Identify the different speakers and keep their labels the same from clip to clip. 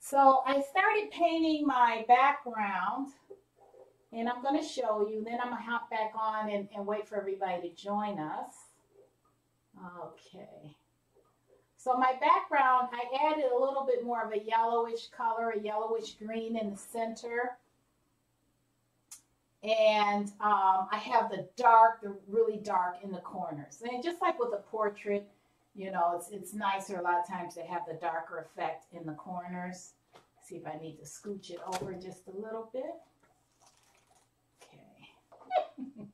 Speaker 1: So I started painting my background and I'm going to show you. Then I'm going to hop back on and wait for everybody to join us. Okay. So my background, I added a little bit more of a yellowish color, a yellowish green in the center. And I have the really dark in the corners. And just like with a portrait, you know, it's nicer a lot of times to have the darker effect in the corners. See if I need to scooch it over just a little bit. Okay.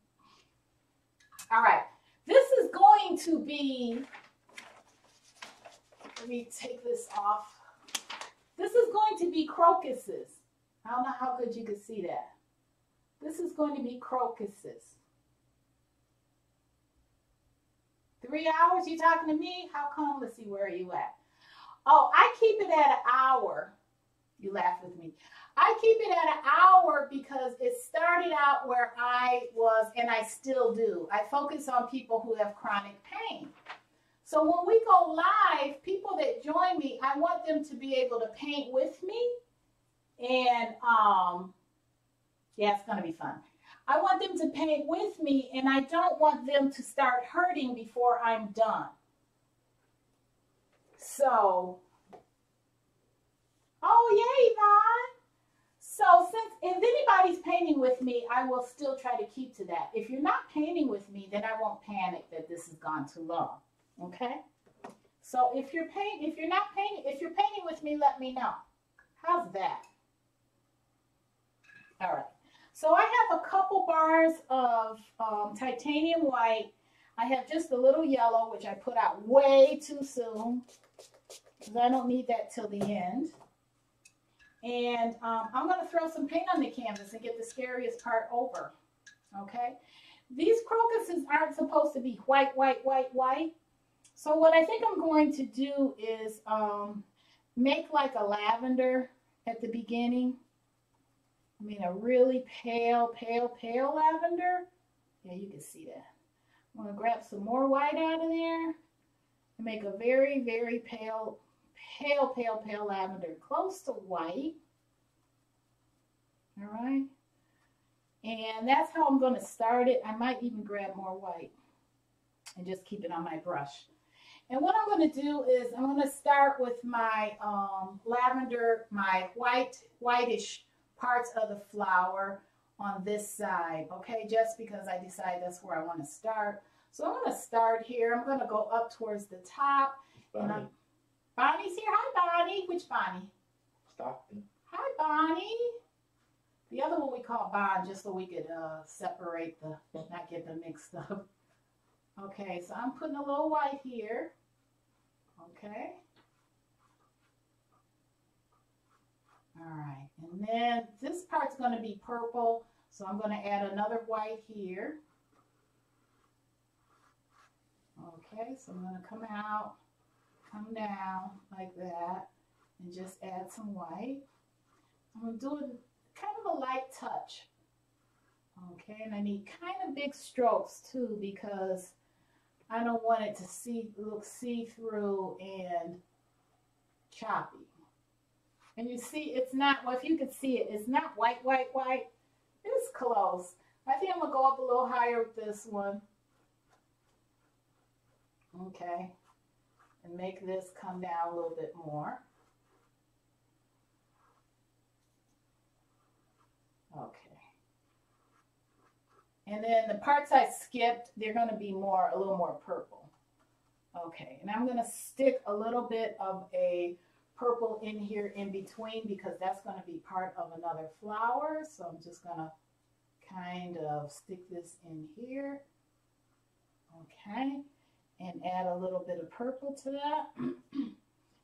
Speaker 1: All right. This is going to be, let me take this off. This is going to be crocuses. I don't know how good you can see that. This is going to be crocuses. 3 hours? You talking to me? How come? Let's see, where are you at? Oh, I keep it at an hour. You laugh with me. I keep it at an hour because it started out where I was, and I still do. I focus on people who have chronic pain. So when we go live, people that join me, I want them to be able to paint with me. And yeah, it's going to be fun. I want them to paint with me, and I don't want them to start hurting before I'm done. So, oh, yay, Yvonne. So if anybody's painting with me, I will still try to keep to that. If you're not painting with me, then I won't panic that this has gone too long. Okay? So if you're painting with me, let me know. How's that? All right. So I have a couple bars of titanium white. I have just a little yellow, which I put out way too soon because I don't need that till the end. And I'm going to throw some paint on the canvas and get the scariest part over. Okay? These crocuses aren't supposed to be white, white, white, white. So what I think I'm going to do is make like a lavender at the beginning. I mean, a really pale, pale, pale lavender. Yeah, you can see that. I'm going to grab some more white out of there and make a very, very pale, pale, pale, pale lavender, close to white. All right. And that's how I'm going to start it. I might even grab more white and just keep it on my brush. And what I'm going to do is I'm going to start with my lavender, my whitish parts of the flower on this side, okay? Just because I decided that's where I want to start. So I'm going to start here. I'm going to go up towards the top.
Speaker 2: Bonnie.
Speaker 1: Bonnie's here. Hi, Bonnie. Which Bonnie?
Speaker 2: Stockton.
Speaker 1: Hi, Bonnie. The other one we call Bond, just so we could separate not get them mixed up. Okay, so I'm putting a little white here. Okay. All right, and then this part's going to be purple, so I'm going to add another white here. Okay, so I'm going to come out, come down like that, and just add some white. I'm going to do it kind of a light touch. Okay, and I need kind of big strokes too because I don't want it to look see-through and choppy. And you see, it's not, well, if you could see it, it's not white, white, white. It's close. I think I'm going to go up a little higher with this one. Okay. And make this come down a little bit more. Okay. And then the parts I skipped, they're going to be a little more purple. Okay. And I'm going to stick a little bit of a purple in here in between because that's going to be part of another flower. So I'm just going to kind of stick this in here. Okay. And add a little bit of purple to that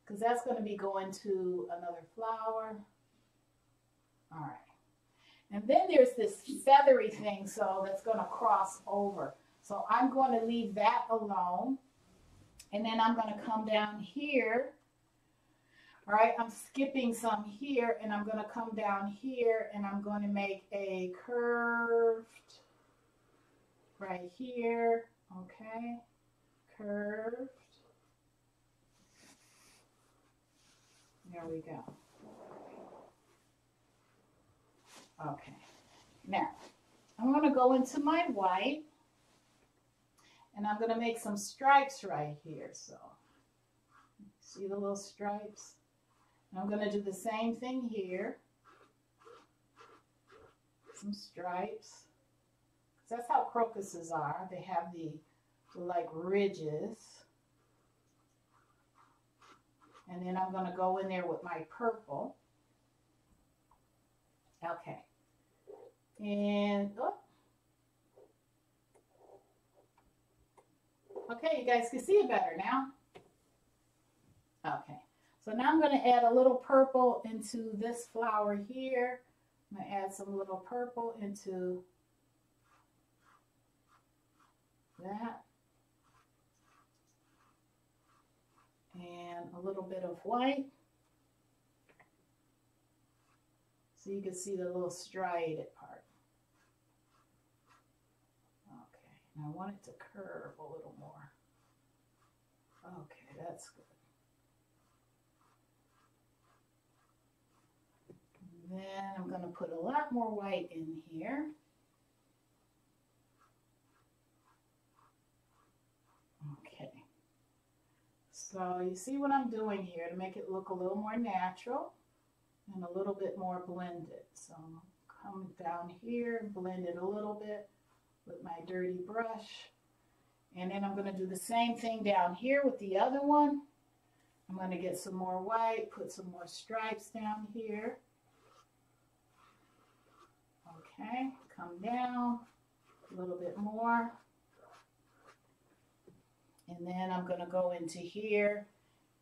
Speaker 1: because that's going to be going to another flower. All right. And then there's this feathery thing, so that's going to cross over. So I'm going to leave that alone. And then I'm going to come down here. All right, I'm skipping some here, and I'm going to come down here, and I'm going to make a curved right here. Okay, curved. There we go. Okay, now I'm going to go into my white, and I'm going to make some stripes right here. So see the little stripes? And I'm going to do the same thing here. Some stripes. That's how crocuses are. They have the like ridges. And then I'm going to go in there with my purple. Okay. And, oh. Okay, you guys can see it better now. Okay. So now I'm going to add a little purple into this flower here. I'm going to add some little purple into that. And a little bit of white. So you can see the little striated part. Okay, and I want it to curve a little more. Okay, that's good. And then I'm going to put a lot more white in here. Okay. So you see what I'm doing here to make it look a little more natural and a little bit more blended. So I'm coming down here and blend it a little bit with my dirty brush. And then I'm going to do the same thing down here with the other one. I'm going to get some more white, put some more stripes down here. Okay, come down a little bit more. And then I'm going to go into here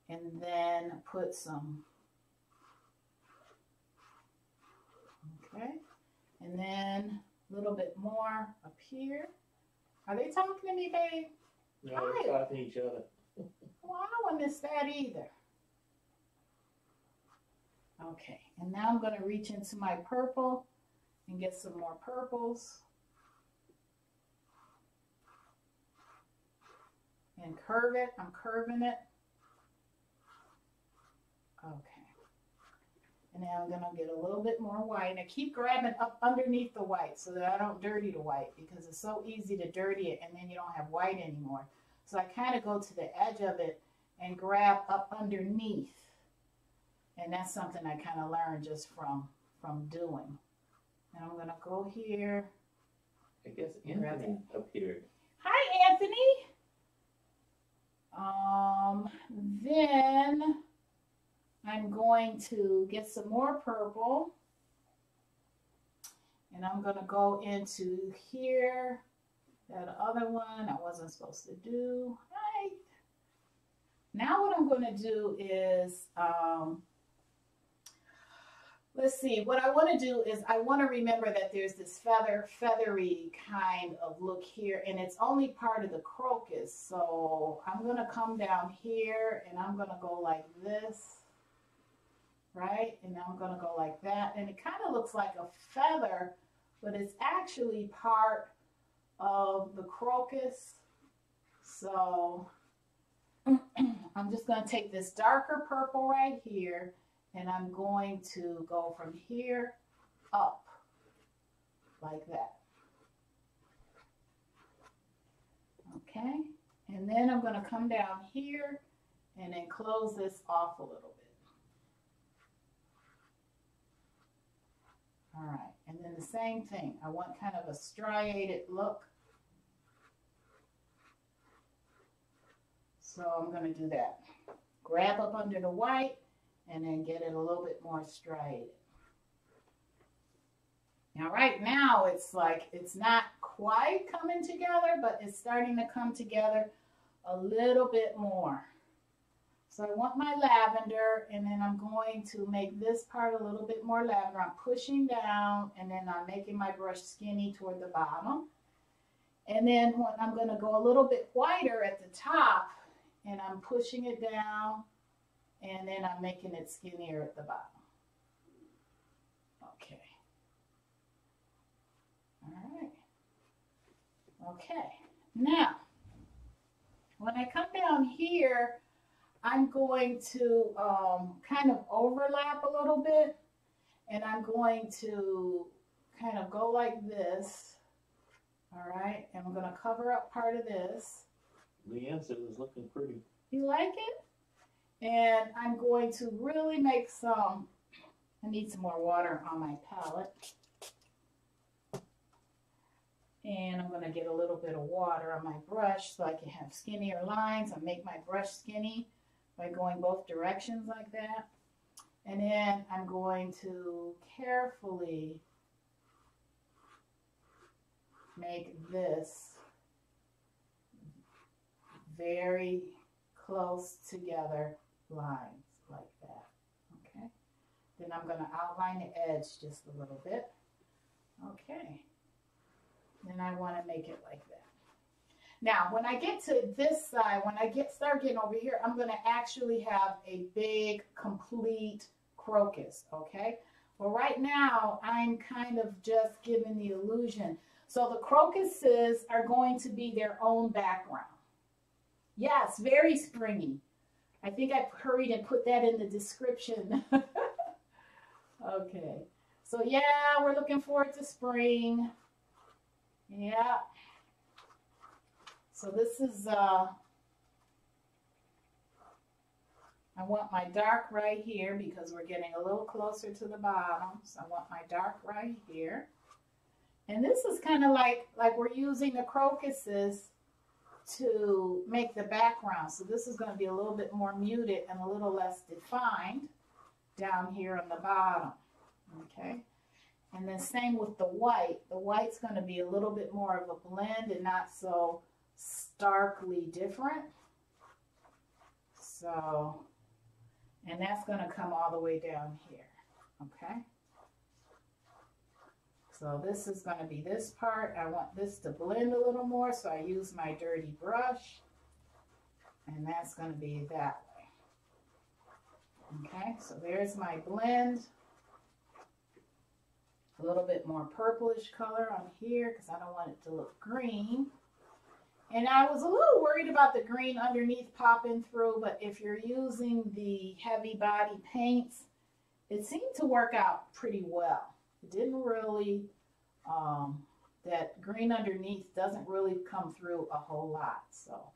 Speaker 1: and then put some, okay, and then a little bit more up here. Are they talking to me, babe?
Speaker 2: No, they're talking to each other.
Speaker 1: Well, I don't want to miss that either. Okay, and now I'm going to reach into my purple and get some more purples. And curve it. I'm curving it. Okay. And now I'm going to get a little bit more white. And I keep grabbing up underneath the white so that I don't dirty the white, because it's so easy to dirty it and then you don't have white anymore. So I kind of go to the edge of it and grab up underneath. And that's something I kind of learned just from doing. And I'm going to go here.
Speaker 2: I guess Anthony appeared.
Speaker 1: Hi, Anthony. Then I'm going to get some more purple, and I'm going to go into here, that other one I wasn't supposed to do. Right. Now what I'm going to do is, let's see, what I want to do is I want to remember that there's this feathery kind of look here, and it's only part of the crocus. So I'm going to come down here and I'm going to go like this, right? And I'm going to go like that. And it kind of looks like a feather, but it's actually part of the crocus. So I'm just going to take this darker purple right here, and I'm going to go from here up like that. Okay, and then I'm going to come down here and then close this off a little bit. All right, and then the same thing. I want kind of a striated look. So I'm going to do that. Grab up under the white and then get it a little bit more striated. Now right now it's like it's not quite coming together, but it's starting to come together a little bit more. So I want my lavender, and then I'm going to make this part a little bit more lavender. I'm pushing down, and then I'm making my brush skinny toward the bottom. And then when I'm going to go a little bit whiter at the top, and I'm pushing it down, and then I'm making it skinnier at the bottom. Okay. All right. Okay. Now, when I come down here, I'm going to kind of overlap a little bit, and I'm going to kind of go like this. All right, and I'm going to cover up part of this.
Speaker 2: Leanne said it was looking pretty.
Speaker 1: You like it? And I'm going to really make some, I need some more water on my palette. And I'm going to get a little bit of water on my brush so I can have skinnier lines and make my brush skinny by going both directions like that. And then I'm going to carefully make this very close together lines like that. Okay. Then I'm going to outline the edge just a little bit. Okay. Then I want to make it like that. Now, when I get to this side, when I start getting over here, I'm going to actually have a big, complete crocus, okay? Well, right now, I'm kind of just giving the illusion. So the crocuses are going to be their own background. Yes, very springy. I think I hurried and put that in the description. Okay. So, yeah, we're looking forward to spring. Yeah. So this is, I want my dark right here because we're getting a little closer to the bottom. So I want my dark right here. And this is kind of like we're using the crocuses to make the background. So this is going to be a little bit more muted and a little less defined down here on the bottom. Okay. And then same with the white. The white's going to be a little bit more of a blend and not so starkly different. So, and that's going to come all the way down here. Okay. So this is going to be this part. I want this to blend a little more, so I use my dirty brush. And that's going to be that way. Okay, so there's my blend. A little bit more purplish color on here because I don't want it to look green. And I was a little worried about the green underneath popping through, but if you're using the heavy body paints, it seemed to work out pretty well. It didn't really, that green underneath doesn't really come through a whole lot. So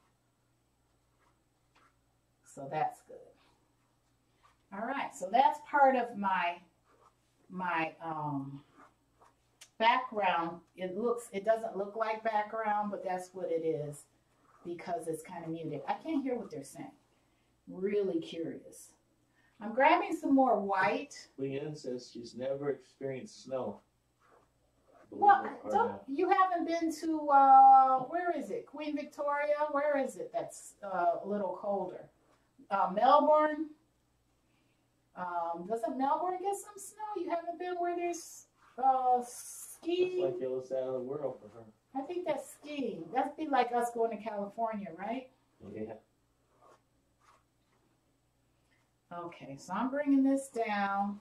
Speaker 1: that's good. All right, so that's part of my background. It doesn't look like background, but that's what it is because it's kind of muted. I can't hear what they're saying. Really curious. I'm grabbing some more white.
Speaker 2: Leanne says she's never experienced snow.
Speaker 1: Well, you haven't been to, where is it? Queen Victoria? Where is it that's a little colder? Melbourne? Doesn't Melbourne get some snow? You haven't been where there's skiing?
Speaker 2: It's like the other side of the world for her.
Speaker 1: I think that's skiing. That'd be like us going to California, right?
Speaker 2: Yeah.
Speaker 1: Okay, so I'm bringing this down.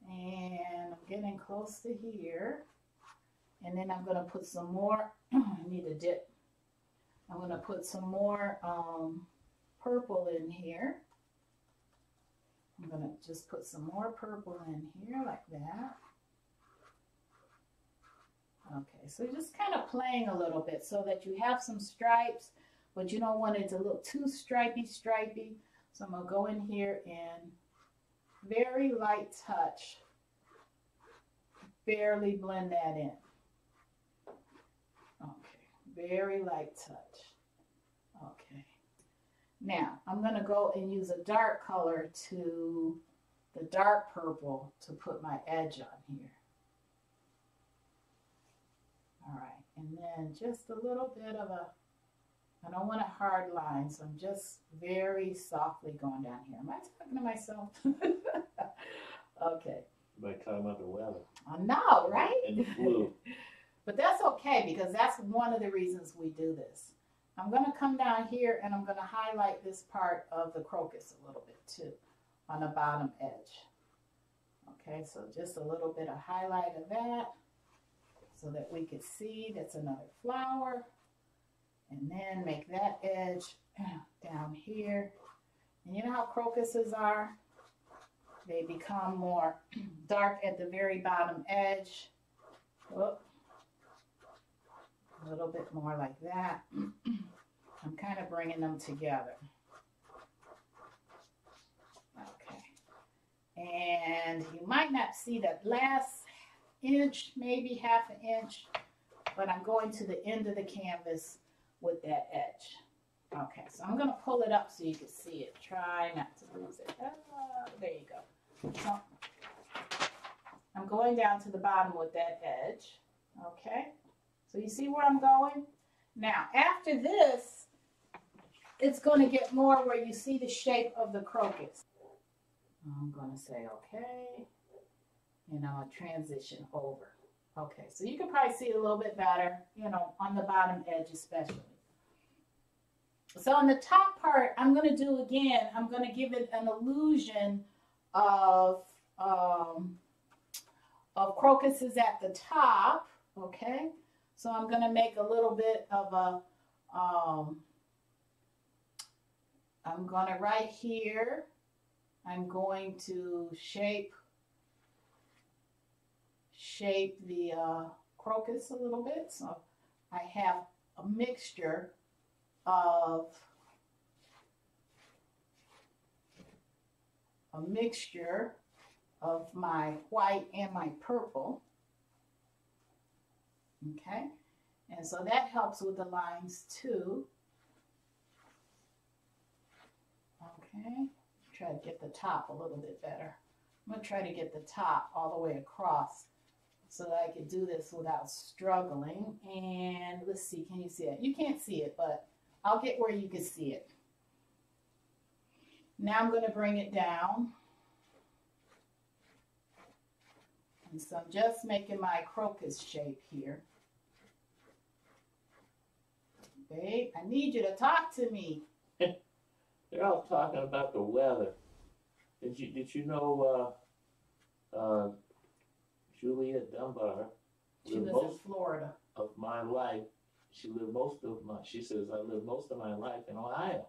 Speaker 1: And I'm getting close to here. And then I'm going to put some more, I need a dip. I'm going to put some more purple in here. I'm going to just put some more purple in here like that. Okay, so just kind of playing a little bit so that you have some stripes, but you don't want it to look too stripy. So I'm going to go in here and very light touch, barely blend that in. Okay, very light touch. Okay. Now, I'm going to go and use a dark color to the dark purple to put my edge on here. All right, and then just a little bit of I don't want a hard line, so I'm just very softly going down here. Am I talking to myself? Okay.
Speaker 2: You might talk about the weather.
Speaker 1: I know, right?
Speaker 2: And the flu.
Speaker 1: But that's okay because that's one of the reasons we do this. I'm going to come down here and I'm going to highlight this part of the crocus a little bit too on the bottom edge. Okay, so just a little bit of highlight of that so that we could see that's another flower. And then make that edge down here. And you know how crocuses are? they become more dark at the very bottom edge. Whoop. A little bit more like that. I'm kind of bringing them together. Okay. And you might not see that last inch, maybe half an inch, but I'm going to the end of the canvas with that edge. Okay, so I'm going to pull it up so you can see it. Try not to lose it. There you go. So I'm going down to the bottom with that edge. Okay, so you see where I'm going? Now, after this, it's going to get more where you see the shape of the crocus. I'm going to say okay, and I'll transition over. Okay, so you can probably see it a little bit better, you know, on the bottom edge especially. So on the top part, I'm going to do again, I'm going to give it an illusion of crocuses at the top, okay? So I'm going to make a little bit of a, I'm going to right here, I'm going to shape the crocus a little bit. So I have a mixture of my white and my purple. Okay, and so that helps with the lines too. Okay, try to get the top a little bit better. I'm going to try to get the top all the way across so that I can do this without struggling. And let's see, can you see it? You can't see it, but I'll get where you can see it. Now I'm going to bring it down. And so I'm just making my crocus shape here. Babe, I need you to talk to me.
Speaker 2: They're all talking about the weather. Did you know Juliet Dunbar?
Speaker 1: She lives in Florida.
Speaker 2: Of my life, she says I lived most of my life in Ohio.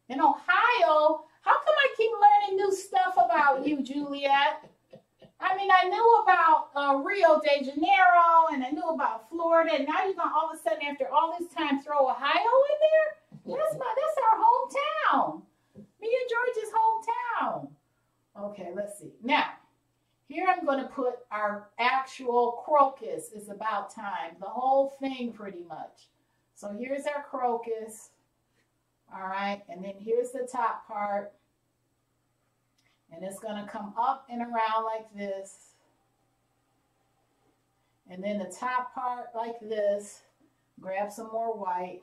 Speaker 1: In Ohio? How come I keep learning new stuff about you, Juliet? I mean, I knew about Rio de Janeiro, and I knew about Florida, and now you're going to all of a sudden, after all this time, throw Ohio in there? That's our hometown. Me and George's hometown. Okay, let's see. Now, here I'm going to put our actual crocus. It's about time. The whole thing, pretty much. So here's our crocus. All right, and then here's the top part. And it's going to come up and around like this. And then the top part like this. Grab some more white.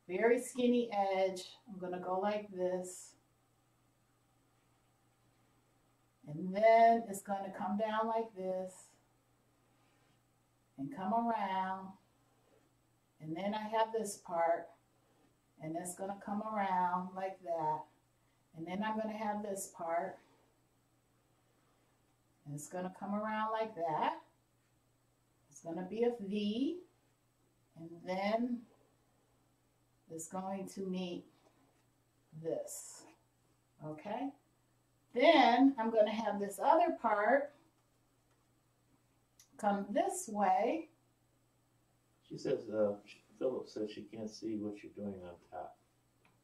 Speaker 1: Very skinny edge. I'm going to go like this. And then it's going to come down like this. And come around. And then I have this part. And it's going to come around like that. And then I'm going to have this part. And it's going to come around like that. It's going to be a V. And then it's going to meet this. Okay? Then I'm going to have this other part come this way.
Speaker 2: She says, Philip says she can't see what you're doing on top.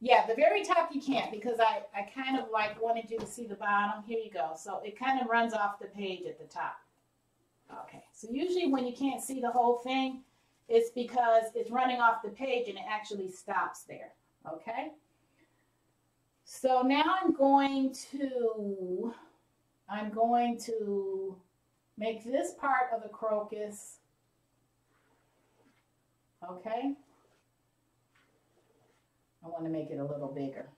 Speaker 1: Yeah, the very top you can't, because I kind of like wanted you to see the bottom. Here you go. So it kind of runs off the page at the top. Okay, so usually when you can't see the whole thing, it's because it's running off the page and it actually stops there. Okay? So now I'm going to make this part of the crocus. Okay? I want to make it a little bigger.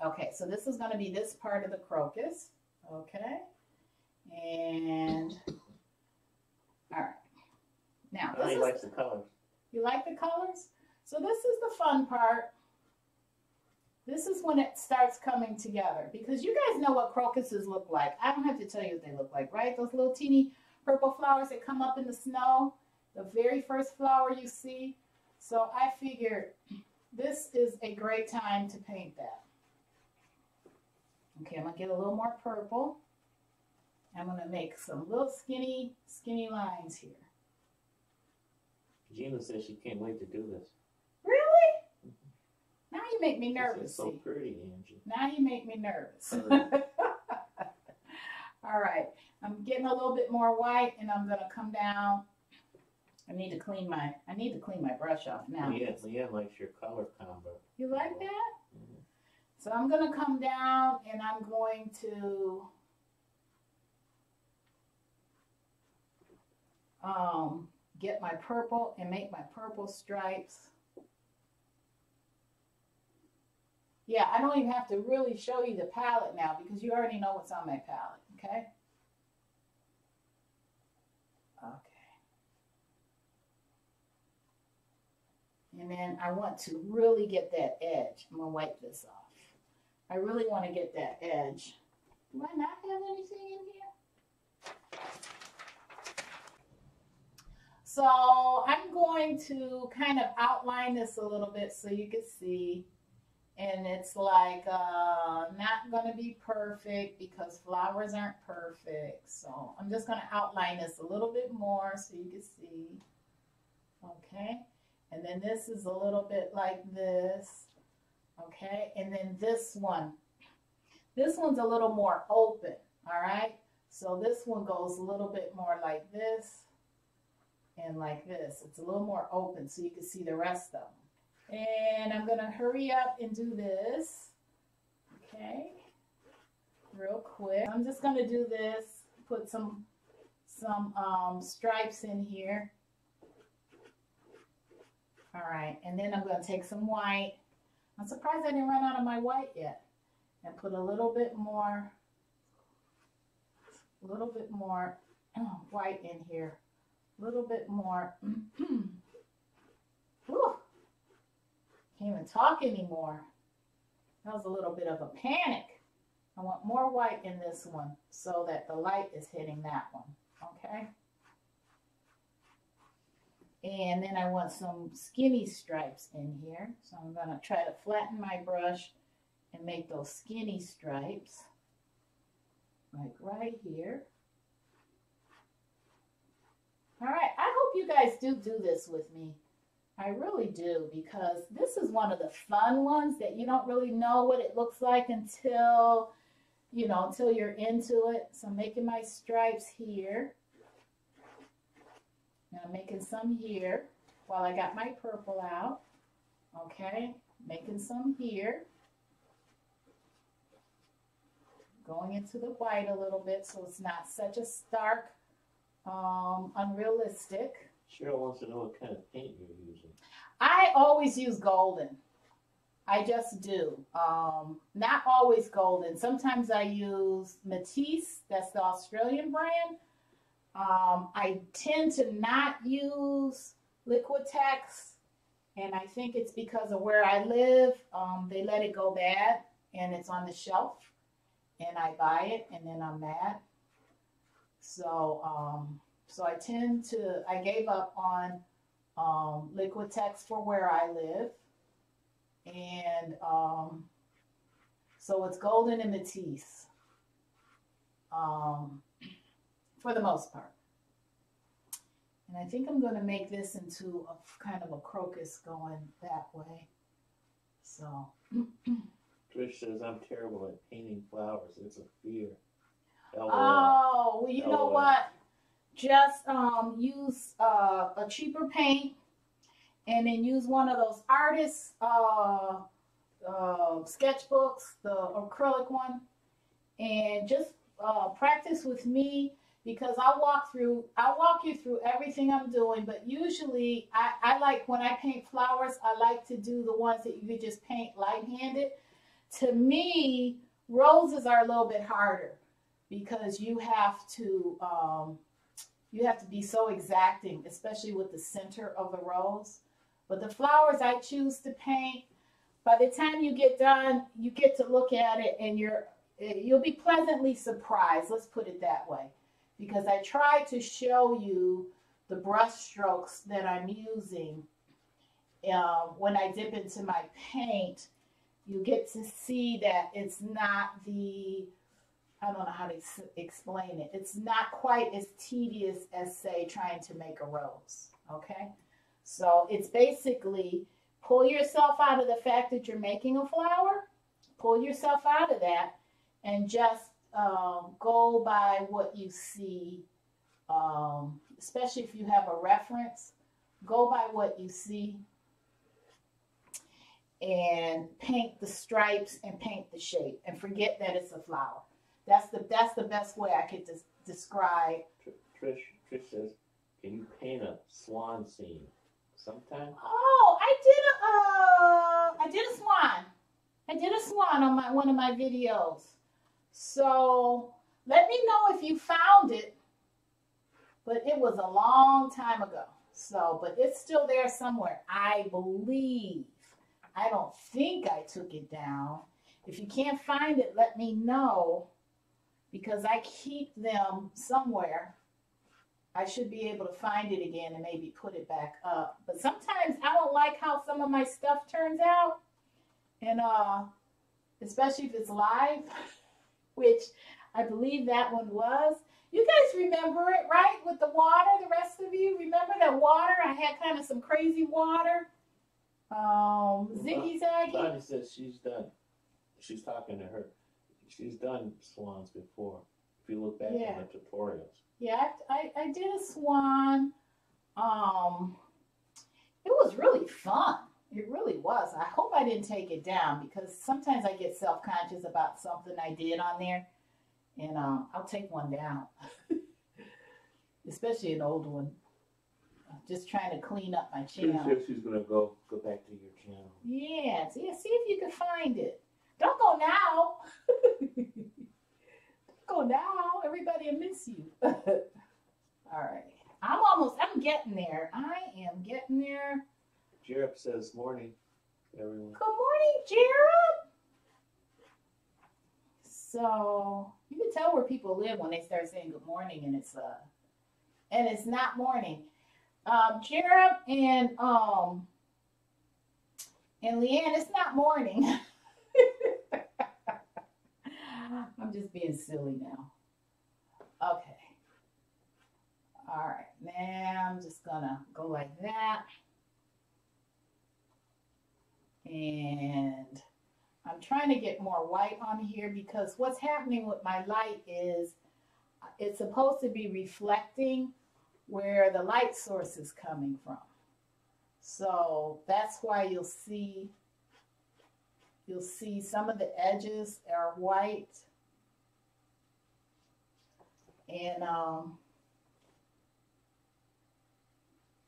Speaker 1: Okay, so this is going to be this part of the crocus. Okay. And, all right. Now,
Speaker 2: he likes the colors.
Speaker 1: You like the colors? So this is the fun part. This is when it starts coming together, because you guys know what crocuses look like. I don't have to tell you what they look like, right? Those little teeny purple flowers that come up in the snow, the very first flower you see. So I figured this is a great time to paint that. Okay, I'm gonna get a little more purple. I'm gonna make some little skinny lines here.
Speaker 2: Gina says she can't wait to do this.
Speaker 1: Really? Now you make me nervous.
Speaker 2: It's so pretty, Angie.
Speaker 1: Now you make me nervous. All right, I'm getting a little bit more white, and I'm gonna come down. I need to clean my brush off now.
Speaker 2: Leanne likes your color combo.
Speaker 1: You like that?
Speaker 2: Mm-hmm.
Speaker 1: So I'm gonna come down, and I'm going to get my purple and make my purple stripes. Yeah, I don't even have to really show you the palette now because you already know what's on my palette, okay? Okay. And then I want to really get that edge. I'm gonna wipe this off. I really want to get that edge. Do I not have anything in here? So I'm going to kind of outline this a little bit so you can see. And it's like not going to be perfect because flowers aren't perfect. So I'm just going to outline this a little bit more so you can see. Okay. And then this is a little bit like this. Okay. And then this one's a little more open. All right. So this one goes a little bit more like this and like this. It's a little more open so you can see the rest of them. And I'm going to hurry up and do this, okay, real quick. I'm just going to do this, put some stripes in here. All right, and then I'm going to take some white. I'm surprised I didn't run out of my white yet. And put a little bit more white in here. A little bit more. Whew. Can't even talk anymore. That was a little bit of a panic. I want more white in this one so that the light is hitting that one, okay? And then I want some skinny stripes in here. So I'm gonna try to flatten my brush and make those skinny stripes, like right here. All right, I hope you guys do this with me. I really do, because this is one of the fun ones that you don't really know what it looks like until, you know, until you're into it. So I'm making my stripes here. And I'm making some here while I got my purple out. Okay, making some here. Going into the white a little bit so it's not such a stark, unrealistic.
Speaker 2: Cheryl wants to know what kind of paint you're using.
Speaker 1: I always use golden. I just do. Not always golden. Sometimes I use Matisse. That's the Australian brand. I tend to not use Liquitex. And I think it's because of where I live. They let it go bad. And it's on the shelf. And I buy it. And then I'm mad. So I gave up on Liquitex for where I live. And so it's golden and Matisse for the most part. And I think I'm going to make this into a kind of a crocus going that way. So.
Speaker 2: Trish says, I'm terrible at painting flowers. It's a fear.
Speaker 1: Oh, well, you know what? Just use a cheaper paint and then use one of those artist sketchbooks, the acrylic one, and just practice with me, because I'll walk you through everything I'm doing. But usually I like, when I paint flowers, I like to do the ones that you could just paint light-handed. To me, roses are a little bit harder because you have to be so exacting, especially with the center of the rose. But the flowers I choose to paint, by the time you get done, you get to look at it and you'll be pleasantly surprised. Let's put it that way. Because I try to show you the brush strokes that I'm using when I dip into my paint, you get to see that it's not the, I don't know how to explain it. It's not quite as tedious as, say, trying to make a rose, okay? So it's basically pull yourself out of the fact that you're making a flower, pull yourself out of that, and just go by what you see, especially if you have a reference, go by what you see and paint the stripes and paint the shape and forget that it's a flower. That's the best way I could describe.
Speaker 2: Trish says, can you paint a swan scene sometime?
Speaker 1: Oh, I did a swan. I did a swan on one of my videos. So let me know if you found it. But it was a long time ago. So, but it's still there somewhere, I believe. I don't think I took it down. If you can't find it, let me know, because I keep them somewhere. I should be able to find it again and maybe put it back up. But sometimes I don't like how some of my stuff turns out. And especially if it's live, which I believe that one was. You guys remember it, right? With the water, the rest of you remember that water? I had kind of some crazy water. Ziggy Zaggy.
Speaker 2: Bonnie says she's done. She's talking to her. She's done swans before. If you look back in the tutorials.
Speaker 1: Yeah, I did a swan. It was really fun. It really was. I hope I didn't take it down, because sometimes I get self-conscious about something I did on there. And I'll take one down, especially an old one. Just trying to clean up my channel.
Speaker 2: She's going to go back to your channel.
Speaker 1: Yeah, see if you can find it. Don't go now. Don't go now. Everybody will miss you. All right. I'm getting there. I am getting there.
Speaker 2: Jared says, morning, everyone.
Speaker 1: Good morning, Jared. So you can tell where people live when they start saying good morning, and it's not morning. Jared and Leanne, it's not morning. I'm just being silly now. Okay. All right. Now I'm just gonna go like that. And I'm trying to get more white on here, because what's happening with my light is it's supposed to be reflecting where the light source is coming from. So that's why you'll see some of the edges are white, and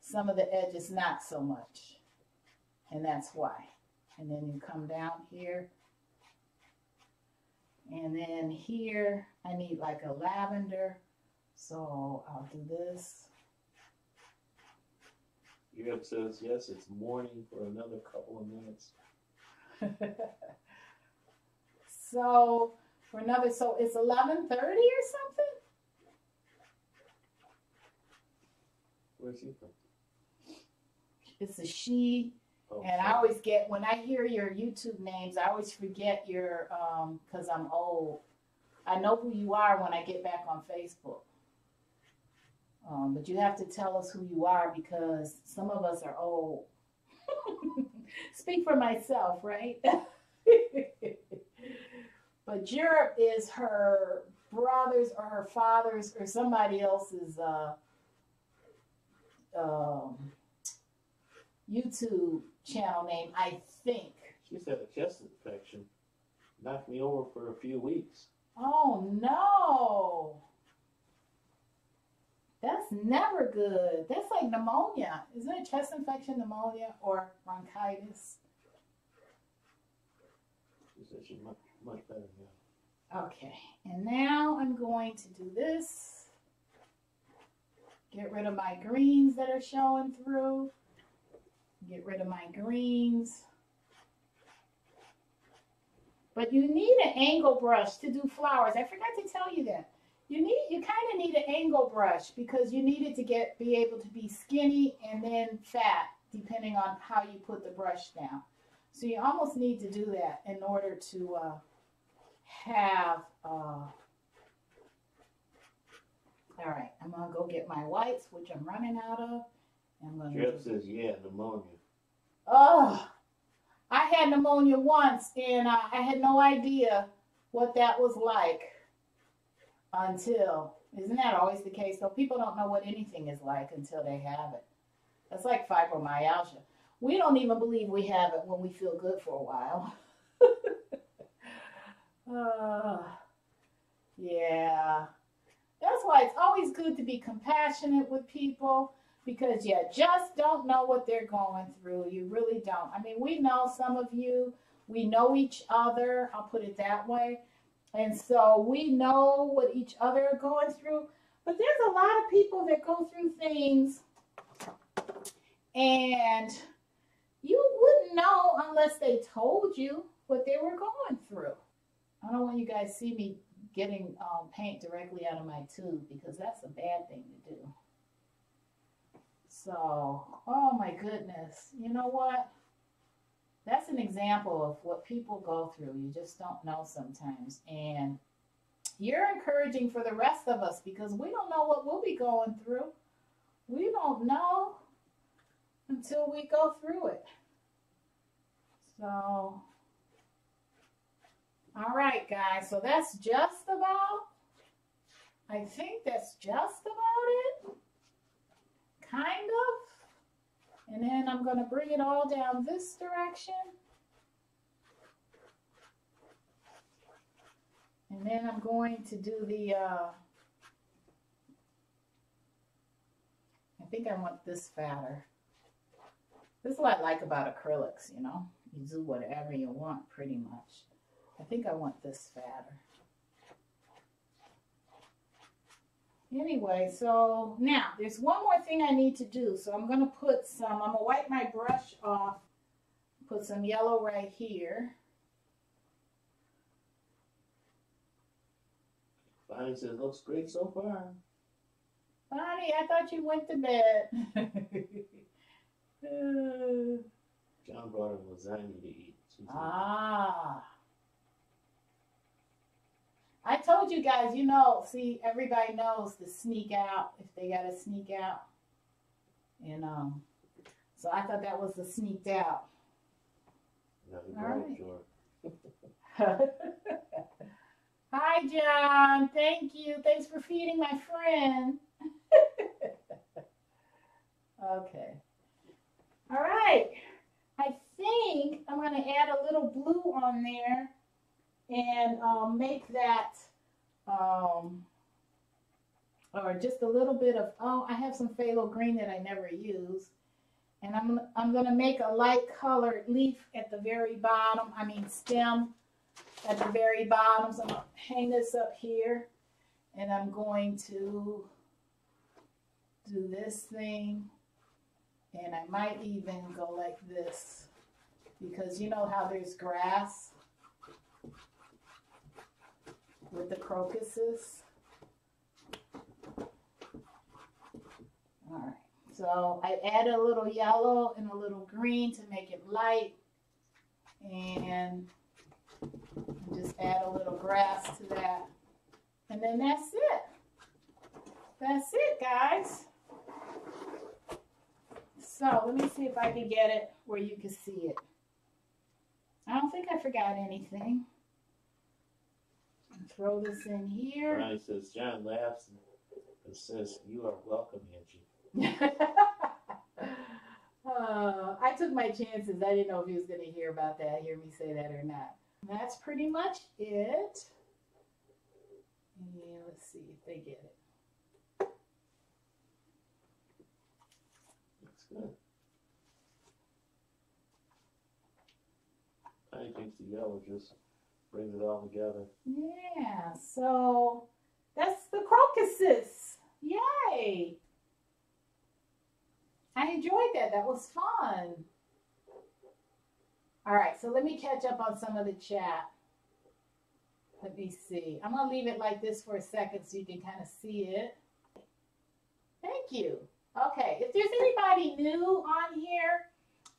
Speaker 1: some of the edges not so much, and that's why. And then you come down here, and then here I need like a lavender, so I'll do this.
Speaker 2: Europe says, yes, it's morning for another couple of minutes.
Speaker 1: So it's 11:30 or something?
Speaker 2: Where's he from?
Speaker 1: It's a she.
Speaker 2: Oh,
Speaker 1: And I always get, when I hear your YouTube names, I always forget your, because I'm old. I know who you are when I get back on Facebook. But you have to tell us who you are, because some of us are old. Speak for myself, right? But Europe is her brother's or her father's or somebody else's YouTube channel name, I think.
Speaker 2: She's had a chest infection. Knocked me over for a few weeks.
Speaker 1: Oh no. That's never good. That's like pneumonia. Isn't it chest infection, pneumonia, or bronchitis?
Speaker 2: She said she's much better now.
Speaker 1: Okay, and now I'm going to do this. Get rid of my greens that are showing through. Get rid of my greens. But you need an angle brush to do flowers. I forgot to tell you that. You kind of need an angle brush, because you need it to be able to be skinny and then fat, depending on how you put the brush down. So you almost need to do that in order to have, all right, I'm going to go get my whites, which I'm running out of.
Speaker 2: Jeff says, yeah, pneumonia.
Speaker 1: Oh, I had pneumonia once, and I had no idea what that was like until, isn't that always the case? So people don't know what anything is like until they have it. That's like fibromyalgia. We don't even believe we have it when we feel good for a while. Yeah. That's why it's always good to be compassionate with people, because you just don't know what they're going through. You really don't. I mean, we know some of you, we know each other, I'll put it that way. And so we know what each other are going through. But there's a lot of people that go through things and you wouldn't know unless they told you what they were going through. I don't want you guys to see me getting paint directly out of my tube, because that's a bad thing to do. So, oh my goodness. You know what? That's an example of what people go through. You just don't know sometimes. And you're encouraging for the rest of us, because we don't know what we'll be going through. We don't know until we go through it. So, all right, guys. So that's just about, I think that's just about it. Kind of. And then I'm going to bring it all down this direction. And then I'm going to do the, I think I want this fatter. This is what I like about acrylics, you know. You do whatever you want pretty much. I think I want this fatter. Anyway, so now there's one more thing I need to do. So I'm going to put some, I'm going to wipe my brush off, put some yellow right here.
Speaker 2: Bonnie says, looks great so far.
Speaker 1: Bonnie, I thought you went to bed.
Speaker 2: John brought her lasagna to eat.
Speaker 1: Ah. I told you guys, you know, see, everybody knows to sneak out if they got to sneak out. And so I thought that was the sneaked out.
Speaker 2: No, he brought it to
Speaker 1: her. Hi, John. Thank you. Thanks for feeding my friend. Okay. All right. I think I'm going to add a little blue on there and make that, or just a little bit of, oh, I have some phthalo green that I never use. And I'm going to make a light colored leaf at the very bottom, stem at the very bottom. So I'm going to hang this up here, and I'm going to do this thing, and I might even go like this, because you know how there's grass with the crocuses. All right, so I add a little yellow and a little green to make it light, and just add a little grass to that, and then that's it. That's it, guys. So let me see if I can get it where you can see it. I don't think I forgot anything. Throw this in here.
Speaker 2: Ronnie says, John laughs and says, you are welcome, Angie.
Speaker 1: I took my chances. I didn't know if he was going to hear about that, hear me say that or not. That's pretty much it. Yeah, let's see if they get it.
Speaker 2: That's good. I think the yellow just brings it all together.
Speaker 1: Yeah, so that's the crocuses. Yay! I enjoyed that. That was fun. All right, so let me catch up on some of the chat. Let me see. I'm going to leave it like this for a second so you can kind of see it. Thank you. Okay, if there's anybody new on here,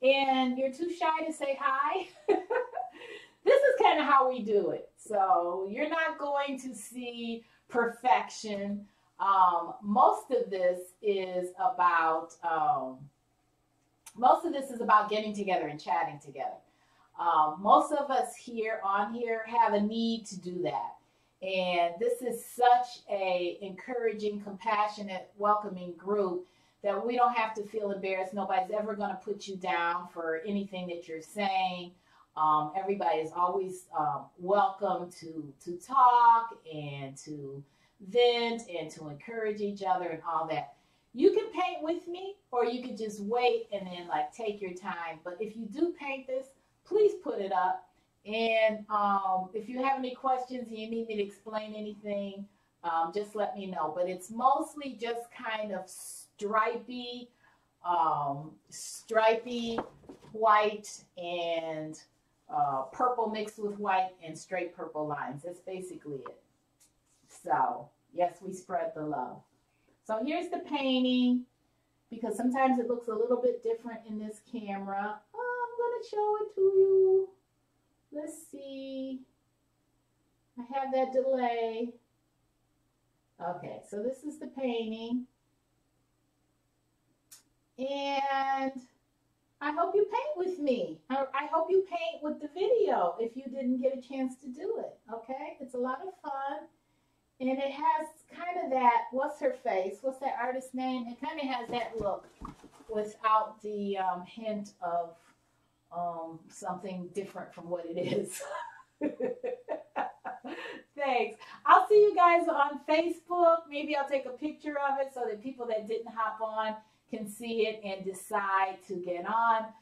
Speaker 1: and you're too shy to say hi, this is kind of how we do it. So you're not going to see perfection. Most of this is about getting together and chatting together. Most of us here have a need to do that. And this is such a encouraging, compassionate, welcoming group that we don't have to feel embarrassed. Nobody's ever going to put you down for anything that you're saying. Everybody is always welcome to talk and to vent and to encourage each other and all that. You can paint with me, or you could just wait and then like take your time. But if you do paint this, please put it up. And if you have any questions and you need me to explain anything, just let me know. But it's mostly just kind of stripy white and purple mixed with white and straight purple lines. That's basically it. So yes, we spread the love. So here's the painting, because sometimes it looks a little bit different in this camera. Oh, I'm going to show it to you. Let's see. I have that delay. Okay, so this is the painting. And I hope you paint with me. I hope you paint with the video if you didn't get a chance to do it, okay? It's a lot of fun. And it has kind of that, what's her face? What's that artist's name? It kind of has that look without the hint of something different from what it is. Thanks. I'll see you guys on Facebook. Maybe I'll take a picture of it so that people that didn't hop on can see it and decide to get on.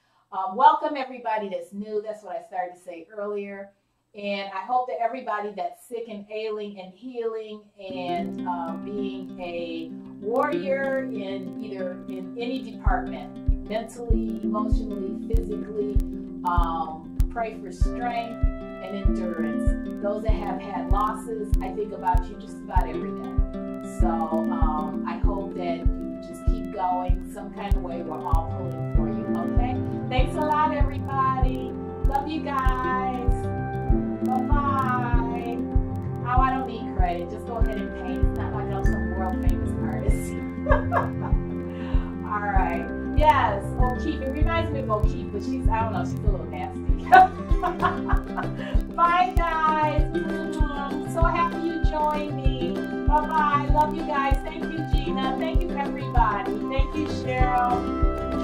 Speaker 1: Welcome everybody that's new. That's what I started to say earlier. And I hope that everybody that's sick and ailing and healing and being a warrior in any department, mentally, emotionally, physically, pray for strength and endurance. Those that have had losses, I think about you just about every day. So I hope that you just keep going some kind of way. We're all pulling for you, okay? Thanks a lot, everybody. Love you guys. Bye-bye. Oh, I don't need credit. Just go ahead and paint. It's not like I'm some world famous artist. All right. Yes, O'Keeffe. It reminds me of O'Keeffe, but she's, I don't know, she's a little nasty. Bye, guys. So happy you joined me. Bye-bye. Love you guys. Thank you, Gina. Thank you, everybody. Thank you, Cheryl,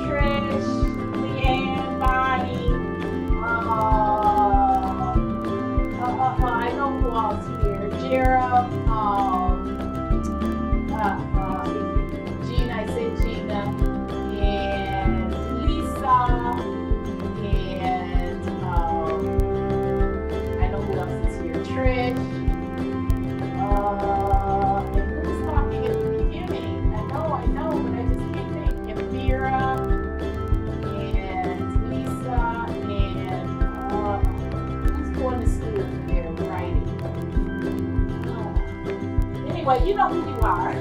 Speaker 1: Trish, Leanne, Bonnie. I know who else here. Jera, Gina, I said Gina, and Lisa, and I know who else is here. Trish, and who was talking at the beginning? I know, but I just can't think. And Vera, and Lisa, and who's going to school here writing? Anyway, you know who you are.